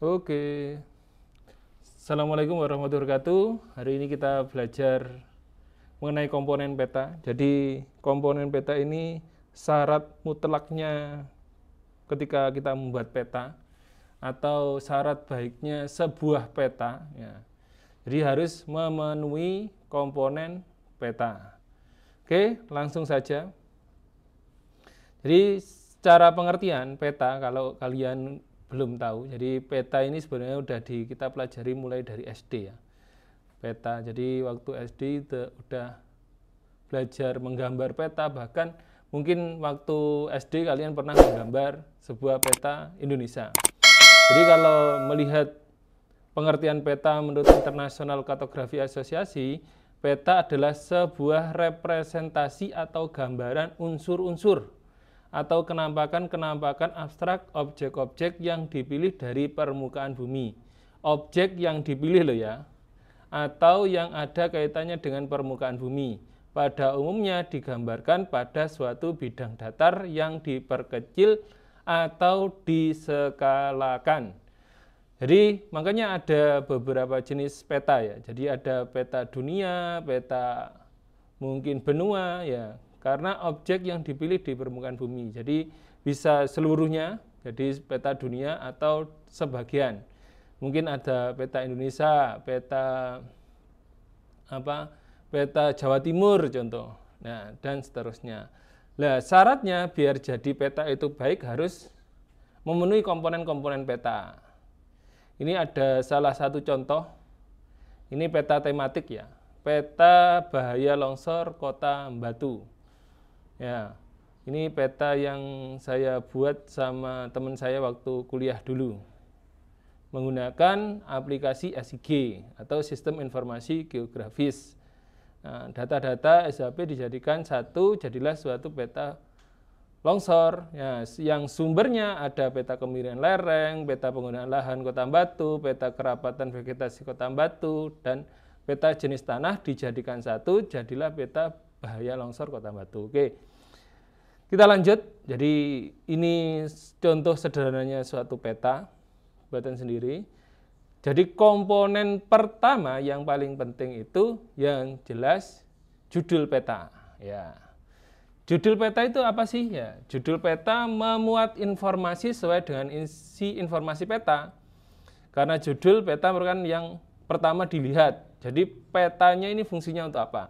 Oke, Assalamualaikum warahmatullahi wabarakatuh. Hari ini kita belajar mengenai komponen peta. Jadi komponen peta ini syarat mutlaknya ketika kita membuat peta atau syarat baiknya sebuah peta. Ya. Jadi harus memenuhi komponen peta. Oke, langsung saja. Jadi secara pengertian peta, kalau kalian belum tahu, jadi peta ini sebenarnya udah kita pelajari mulai dari SD ya. Peta, jadi waktu SD udah belajar menggambar peta, bahkan mungkin waktu SD kalian pernah menggambar sebuah peta Indonesia. Jadi kalau melihat pengertian peta menurut International Cartography Association, peta adalah sebuah representasi atau gambaran unsur-unsur atau kenampakan-kenampakan abstrak objek-objek yang dipilih dari permukaan bumi. Objek yang dipilih loh ya, atau yang ada kaitannya dengan permukaan bumi. Pada umumnya digambarkan pada suatu bidang datar yang diperkecil atau diskalakan. Jadi makanya ada beberapa jenis peta ya. Jadi ada peta dunia, peta mungkin benua ya. Karena objek yang dipilih di permukaan bumi. Jadi bisa seluruhnya, jadi peta dunia atau sebagian. Mungkin ada peta Indonesia, peta Jawa Timur contoh. Nah, dan seterusnya. Nah, syaratnya biar jadi peta itu baik harus memenuhi komponen-komponen peta. Ini ada salah satu contoh. Ini peta tematik ya. Peta bahaya longsor Kota Batu. Ya, ini peta yang saya buat sama teman saya waktu kuliah dulu. Menggunakan aplikasi SIG atau Sistem Informasi Geografis. Nah, data-data SHP dijadikan satu, jadilah suatu peta longsor. Ya, yang sumbernya ada peta kemiringan lereng, peta penggunaan lahan Kota Batu, peta kerapatan vegetasi Kota Batu, dan peta jenis tanah dijadikan satu, jadilah peta bahaya longsor Kota Batu. Oke, kita lanjut. Jadi ini contoh sederhananya suatu peta buatan sendiri. Jadi komponen pertama yang paling penting itu yang jelas judul peta. Ya, judul peta itu apa sih? Ya, judul peta memuat informasi sesuai dengan isi informasi peta. Karena judul peta merupakan yang pertama dilihat. Jadi petanya ini fungsinya untuk apa?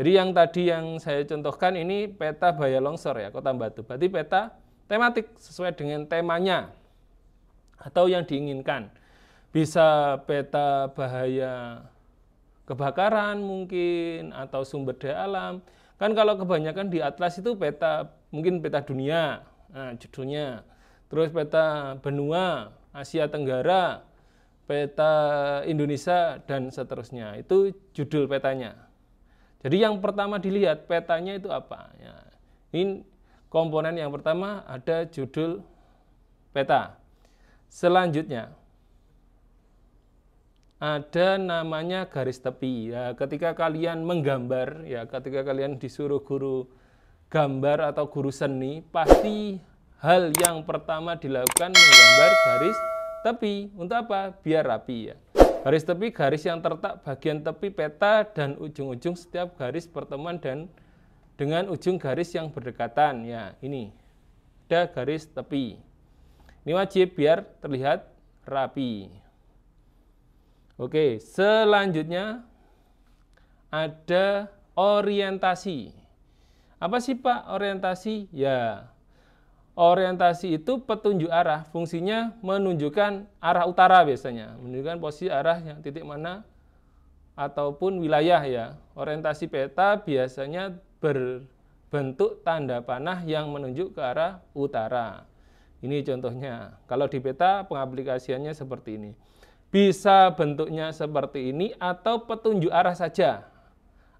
Jadi yang tadi yang saya contohkan ini peta bahaya longsor ya, Kota Batu. Berarti peta tematik sesuai dengan temanya atau yang diinginkan. Bisa peta bahaya kebakaran mungkin atau sumber daya alam. Kan kalau kebanyakan di atlas itu peta, mungkin peta dunia, nah, judulnya. Terus peta benua, Asia Tenggara, peta Indonesia, dan seterusnya. Itu judul petanya. Jadi yang pertama dilihat petanya itu apa? Ya, ini komponen yang pertama ada judul peta. Selanjutnya ada namanya garis tepi. Ya, ketika kalian menggambar, ya ketika kalian disuruh guru gambar atau guru seni, pasti hal yang pertama dilakukan menggambar garis tepi. Untuk apa? Biar rapi ya. Garis tepi, garis yang terletak bagian tepi peta dan ujung-ujung setiap garis pertemuan dan dengan ujung garis yang berdekatan. Ya, ini ada garis tepi. Ini wajib biar terlihat rapi. Oke, selanjutnya ada orientasi. Apa sih Pak orientasi? Ya, orientasi itu petunjuk arah, fungsinya menunjukkan arah utara biasanya, menunjukkan posisi arah yang titik mana ataupun wilayah ya. Orientasi peta biasanya berbentuk tanda panah yang menunjuk ke arah utara. Ini contohnya. Kalau di peta pengaplikasiannya seperti ini. Bisa bentuknya seperti ini atau petunjuk arah saja.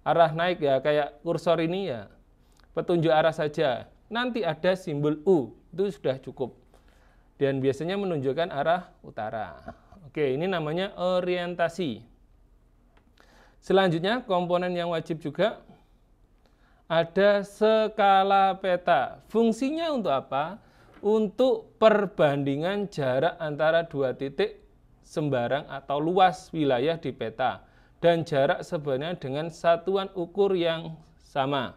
Arah naik ya, kayak kursor ini ya. Petunjuk arah saja. Nanti ada simbol U, itu sudah cukup. Dan biasanya menunjukkan arah utara. Oke, ini namanya orientasi. Selanjutnya, komponen yang wajib juga ada skala peta. Fungsinya untuk apa? untuk perbandingan jarak antara dua titik sembarang atau luas wilayah di peta dan jarak sebenarnya dengan satuan ukur yang sama.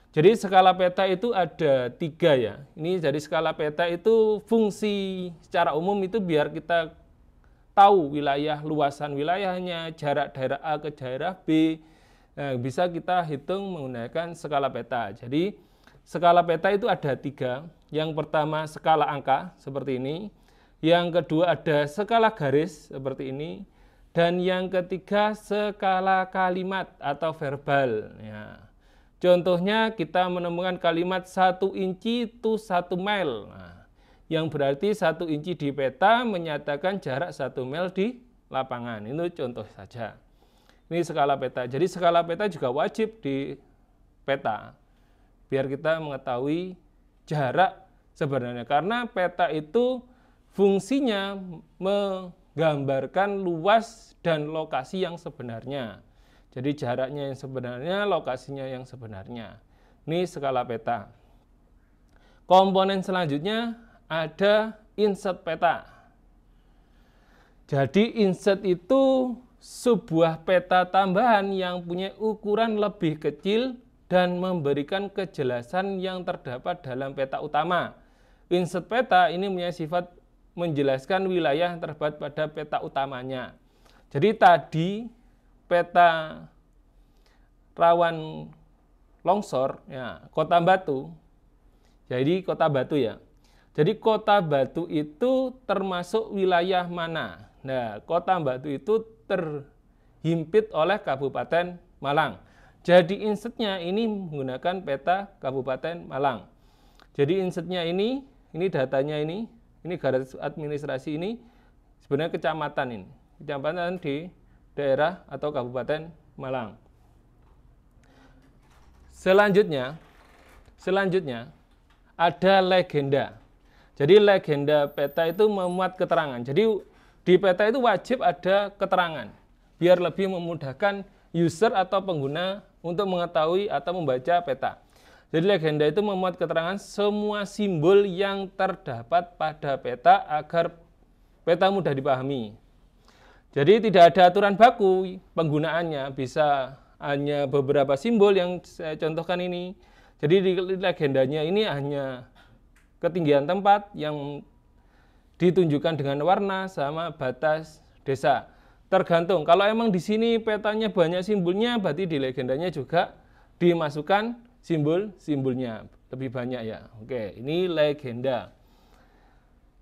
Jadi skala peta itu ada 3 ya. Ini jadi skala peta itu fungsi secara umum itu biar kita tahu wilayah, luasan wilayahnya, jarak daerah A ke daerah B. Nah, bisa kita hitung menggunakan skala peta. Jadi skala peta itu ada 3. Yang pertama skala angka seperti ini. Yang kedua ada skala garis seperti ini. Dan yang ketiga skala kalimat atau verbal. Ya. Contohnya kita menemukan kalimat 1 inci itu 1 mil. Nah, yang berarti 1 inci di peta menyatakan jarak 1 mil di lapangan. Itu contoh saja. Ini skala peta. Jadi skala peta juga wajib di peta. Biar kita mengetahui jarak sebenarnya. Karena peta itu fungsinya menggambarkan luas dan lokasi yang sebenarnya. Jadi jaraknya yang sebenarnya, lokasinya yang sebenarnya. Ini skala peta. Komponen selanjutnya ada inset peta. Jadi inset itu sebuah peta tambahan yang punya ukuran lebih kecil dan memberikan kejelasan yang terdapat dalam peta utama. Inset peta ini punya sifat menjelaskan wilayah yang terdapat pada peta utamanya. Jadi tadi peta rawan longsor, ya, Kota Batu. Jadi Kota Batu ya. Jadi Kota Batu itu termasuk wilayah mana? Nah, Kota Batu itu terhimpit oleh Kabupaten Malang. Jadi insetnya ini menggunakan peta Kabupaten Malang. Jadi insetnya ini datanya ini garis administrasi ini sebenarnya kecamatan ini. Kecamatan di daerah atau Kabupaten Malang. Selanjutnya ada legenda. Jadi legenda peta itu memuat keterangan. Jadi di peta itu wajib ada keterangan biar lebih memudahkan user atau pengguna untuk mengetahui atau membaca peta. Jadi legenda itu memuat keterangan semua simbol yang terdapat pada peta agar peta mudah dipahami. Jadi tidak ada aturan baku penggunaannya, bisa hanya beberapa simbol yang saya contohkan ini. Jadi di legendanya ini hanya ketinggian tempat yang ditunjukkan dengan warna sama batas desa. Tergantung, kalau emang di sini petanya banyak simbolnya, berarti di legendanya juga dimasukkan simbol-simbolnya lebih banyak ya. Oke, ini legenda.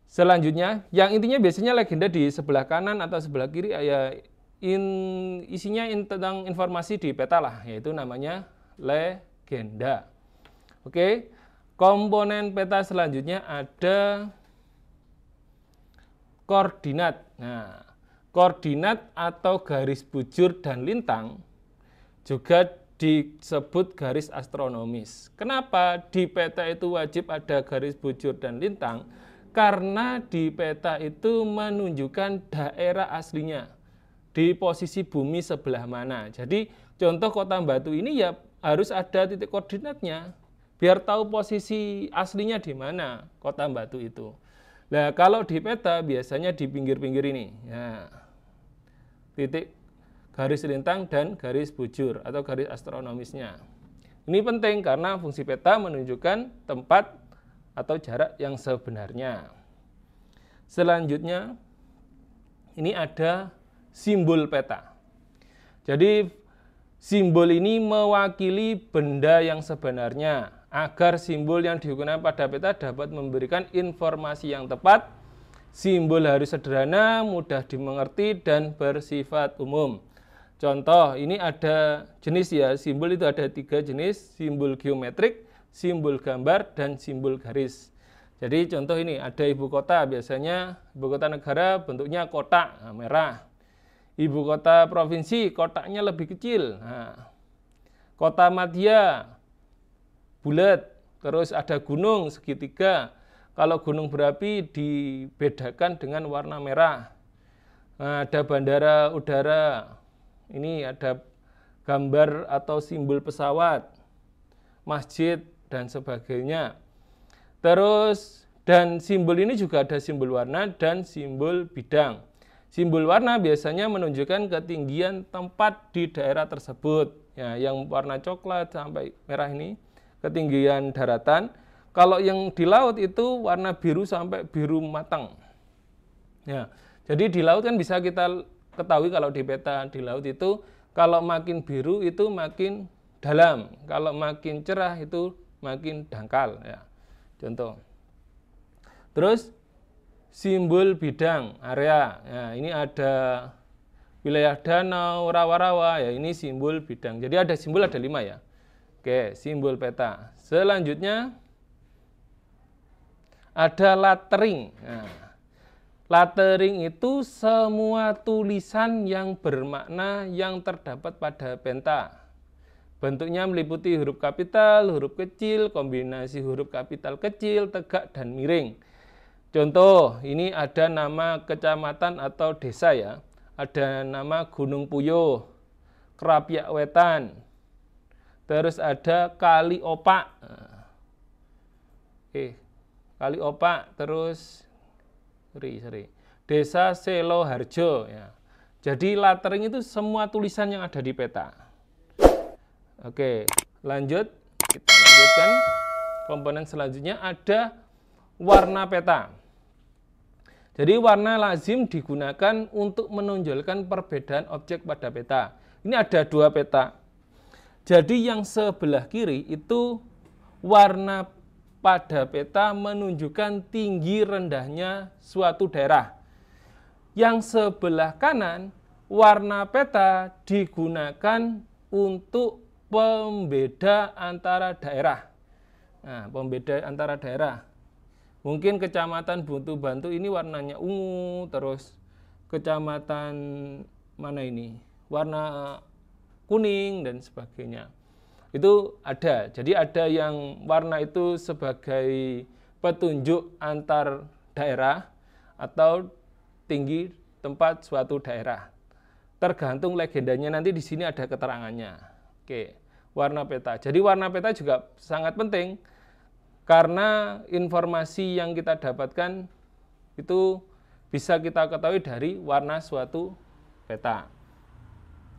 Selanjutnya, yang intinya biasanya legenda di sebelah kanan atau sebelah kiri ya isinya tentang informasi di peta lah, yaitu namanya legenda. Oke, komponen peta selanjutnya ada koordinat. Nah, koordinat atau garis bujur dan lintang juga disebut garis astronomis. Kenapa di peta itu wajib ada garis bujur dan lintang? Karena di peta itu menunjukkan daerah aslinya di posisi bumi sebelah mana. Jadi contoh Kota Batu ini ya harus ada titik koordinatnya biar tahu posisi aslinya di mana Kota Batu itu. Nah, kalau di peta biasanya di pinggir-pinggir ini. Ya, titik garis lintang dan garis bujur atau garis astronomisnya. Ini penting karena fungsi peta menunjukkan tempat atau jarak yang sebenarnya. Selanjutnya, ini ada simbol peta. Jadi, simbol ini mewakili benda yang sebenarnya agar simbol yang digunakan pada peta dapat memberikan informasi yang tepat. Simbol harus sederhana, mudah dimengerti, dan bersifat umum. Contoh, ini ada jenis ya, simbol itu ada 3 jenis, simbol geometrik, simbol gambar, dan simbol garis. Jadi contoh ini, ada ibu kota, biasanya ibu kota negara bentuknya kotak, merah. Ibu kota provinsi, kotaknya lebih kecil. Nah, kota madya, bulat, terus ada gunung, segitiga. Kalau gunung berapi dibedakan dengan warna merah. Nah, ada bandara udara, ini ada gambar atau simbol pesawat, masjid, dan sebagainya. Terus Dan simbol ini juga ada simbol warna dan simbol bidang. Simbol warna biasanya menunjukkan ketinggian tempat di daerah tersebut. Ya, yang warna coklat sampai merah ini ketinggian daratan. Kalau yang di laut itu warna biru sampai biru matang. Ya, jadi di laut kan bisa kita ketahui kalau di peta di laut itu kalau makin biru itu makin dalam, kalau makin cerah itu makin dangkal. Ya, contoh. Terus simbol bidang area. Ya, ini ada wilayah danau, rawa-rawa. Ya, ini simbol bidang. Jadi ada simbol ada 5 ya. Oke, simbol peta. Selanjutnya ada lettering. Nah, lettering itu semua tulisan yang bermakna yang terdapat pada peta. Bentuknya meliputi huruf kapital, huruf kecil, kombinasi huruf kapital kecil, tegak, dan miring. Contoh, ini ada nama kecamatan atau desa ya. Ada nama Gunung Puyuh, Krapyak Wetan. Terus ada Kali Opak. Kali Opak, terus Desa Seloharjo ya. Jadi lettering itu semua tulisan yang ada di peta. Oke, lanjut. Kita lanjutkan. Komponen selanjutnya ada warna peta. Jadi warna lazim digunakan untuk menonjolkan perbedaan objek pada peta. Ini ada 2 peta. Jadi yang sebelah kiri itu warna pada peta menunjukkan tinggi rendahnya suatu daerah. Yang sebelah kanan warna peta digunakan untuk pembeda antara daerah. Nah, pembeda antara daerah. Mungkin kecamatan Buntu Bantu ini warnanya ungu, terus kecamatan mana ini? Warna kuning dan sebagainya. Itu ada. Jadi ada yang warna itu sebagai petunjuk antar daerah atau tinggi tempat suatu daerah. Tergantung legendanya nanti di sini ada keterangannya. Oke, warna peta. Jadi warna peta juga sangat penting karena informasi yang kita dapatkan itu bisa kita ketahui dari warna suatu peta.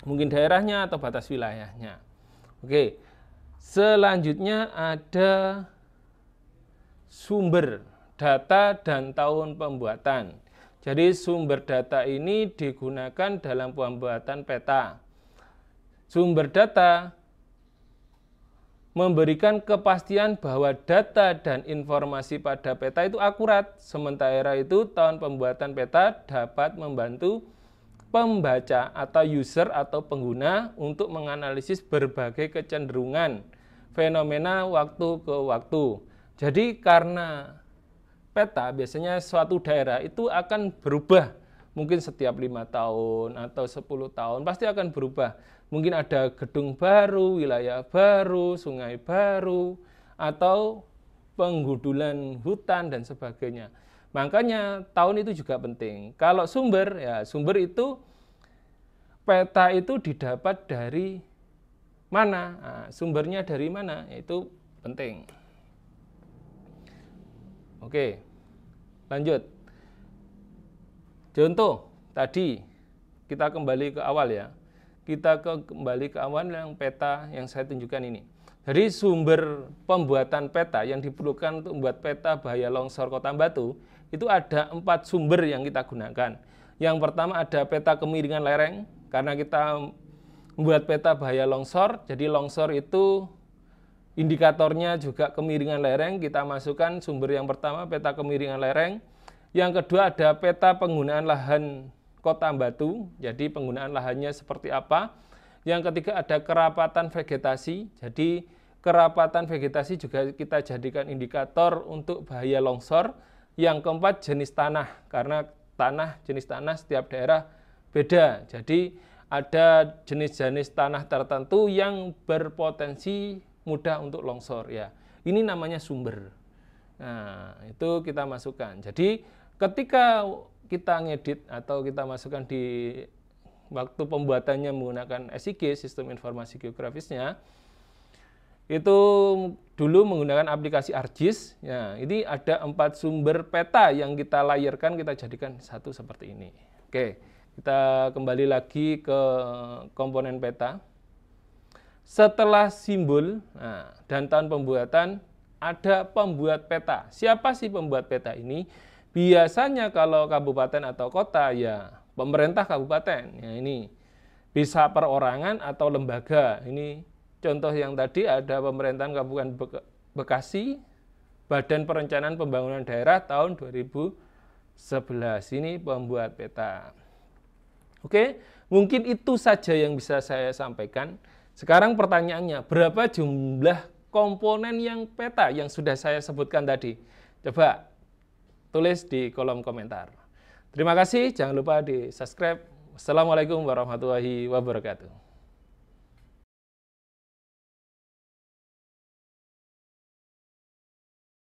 Mungkin daerahnya atau batas wilayahnya. Oke, selanjutnya ada sumber data dan tahun pembuatan. Jadi sumber data ini digunakan dalam pembuatan peta. Sumber data memberikan kepastian bahwa data dan informasi pada peta itu akurat. Sementara itu tahun pembuatan peta dapat membantu pembaca atau user atau pengguna untuk menganalisis berbagai kecenderungan fenomena waktu ke waktu. Jadi karena peta biasanya suatu daerah itu akan berubah. Mungkin setiap 5 tahun atau 10 tahun pasti akan berubah. Mungkin ada gedung baru, wilayah baru, sungai baru, atau penggudulan hutan dan sebagainya. Makanya tahun itu juga penting. Kalau sumber, ya sumber itu peta itu didapat dari mana? Nah, sumbernya dari mana? Itu penting. Oke, lanjut. Contoh tadi kita kembali ke awal ya. Kita kembali ke awal yang peta yang saya tunjukkan ini. Dari sumber pembuatan peta yang diperlukan untuk membuat peta bahaya longsor Kota Batu, itu ada 4 sumber yang kita gunakan. Yang pertama ada peta kemiringan lereng, karena kita membuat peta bahaya longsor, jadi longsor itu indikatornya juga kemiringan lereng, kita masukkan sumber yang pertama peta kemiringan lereng. Yang kedua ada peta penggunaan lahan Kota Batu, jadi penggunaan lahannya seperti apa. Yang ketiga ada kerapatan vegetasi, jadi kerapatan vegetasi juga kita jadikan indikator untuk bahaya longsor. Yang keempat jenis tanah, karena jenis tanah setiap daerah beda, jadi ada jenis-jenis tanah tertentu yang berpotensi mudah untuk longsor ya. Ini namanya sumber. Nah, itu kita masukkan. Jadi ketika kita ngedit atau kita masukkan di waktu pembuatannya menggunakan SIG, sistem informasi geografisnya, itu dulu menggunakan aplikasi ArcGIS. Ya, ini ada 4 sumber peta yang kita layarkan, kita jadikan satu seperti ini. Oke, kita kembali lagi ke komponen peta. Setelah simbol dan tahun pembuatan, ada pembuat peta. Siapa sih pembuat peta ini? Biasanya kalau kabupaten atau kota, ya pemerintah kabupaten. Ya, ini bisa perorangan atau lembaga. Ini contoh yang tadi ada pemerintahan Kabupaten Bekasi, Badan Perencanaan Pembangunan Daerah tahun 2011. Ini pembuat peta. Oke, mungkin itu saja yang bisa saya sampaikan. Sekarang pertanyaannya, berapa jumlah komponen yang peta yang sudah saya sebutkan tadi? Coba tulis di kolom komentar. Terima kasih, jangan lupa di subscribe. Assalamualaikum warahmatullahi wabarakatuh.